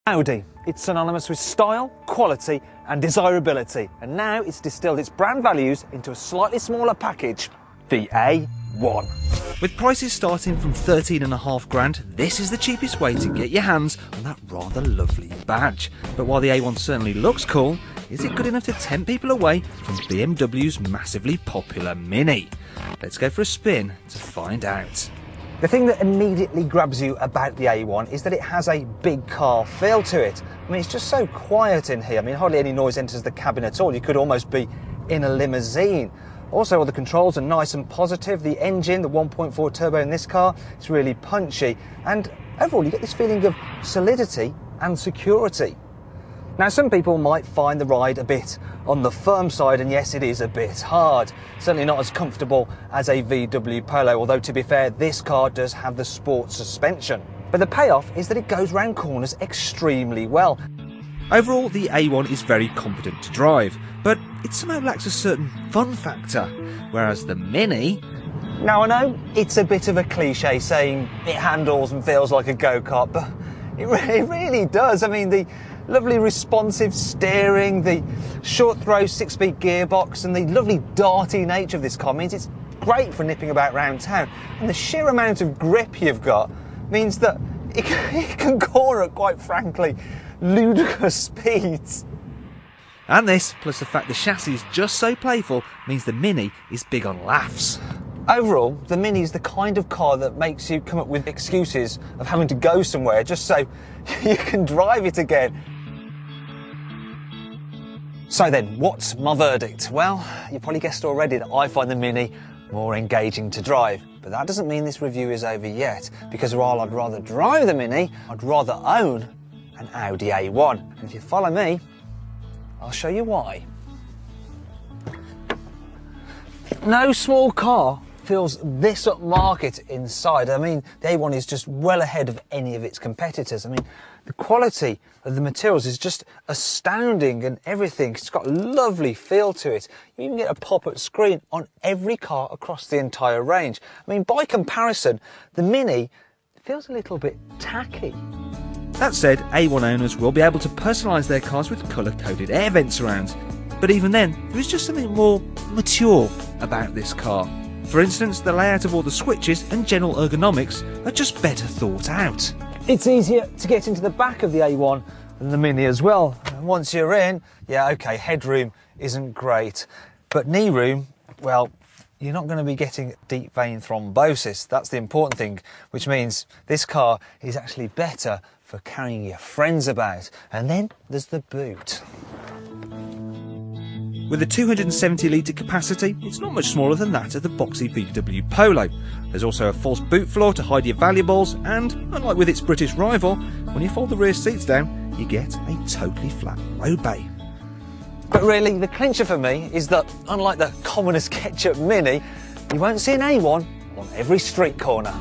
Audi. It's synonymous with style, quality and desirability, and now it's distilled its brand values into a slightly smaller package, the A1. With prices starting from 13.5 grand, this is the cheapest way to get your hands on that rather lovely badge. But while the A1 certainly looks cool, is it good enough to tempt people away from BMW's massively popular Mini? Let's go for a spin to find out. The thing that immediately grabs you about the A1 is that it has a big car feel to it. I mean, it's just so quiet in here. I mean, hardly any noise enters the cabin at all. You could almost be in a limousine. Also, all the controls are nice and positive. The engine, the 1.4 turbo in this car, it's really punchy. And overall, you get this feeling of solidity and security. Now, some people might find the ride a bit on the firm side, and yes, it is a bit hard. Certainly not as comfortable as a VW Polo, although to be fair, this car does have the sport suspension. But the payoff is that it goes round corners extremely well. Overall, the A1 is very competent to drive, but it somehow lacks a certain fun factor, whereas the Mini... Now, I know it's a bit of a cliche saying it handles and feels like a go-kart, but it really does. I mean, the lovely responsive steering, the short throw 6-speed gearbox and the lovely darty nature of this car means it's great for nipping about round town. And the sheer amount of grip you've got means that it can corner at, quite frankly, ludicrous speeds. And this, plus the fact the chassis is just so playful, means the Mini is big on laughs. Overall, the Mini is the kind of car that makes you come up with excuses of having to go somewhere just so you can drive it again. So then, what's my verdict? Well, you probably guessed already that I find the Mini more engaging to drive. But that doesn't mean this review is over yet, because while I'd rather drive the Mini, I'd rather own an Audi A1. And if you follow me, I'll show you why. No small car feels this upmarket inside. I mean, the A1 is just well ahead of any of its competitors. I mean, the quality of the materials is just astounding and everything. It's got a lovely feel to it. You even get a pop-up screen on every car across the entire range. I mean, by comparison, the Mini feels a little bit tacky. That said, A1 owners will be able to personalise their cars with colour-coded air vents around. But even then, there is just something more mature about this car. For instance, the layout of all the switches and general ergonomics are just better thought out. It's easier to get into the back of the A1 than the Mini as well. And once you're in, yeah, okay, headroom isn't great. But knee room, well, you're not going to be getting deep vein thrombosis. That's the important thing, which means this car is actually better for carrying your friends about. And then there's the boot. With a 270 litre capacity, it's not much smaller than that of the boxy VW Polo. There's also a false boot floor to hide your valuables, and unlike with its British rival, when you fold the rear seats down, you get a totally flat road bay. But really, the clincher for me is that, unlike the commonest ketchup Mini, you won't see an A1 on every street corner.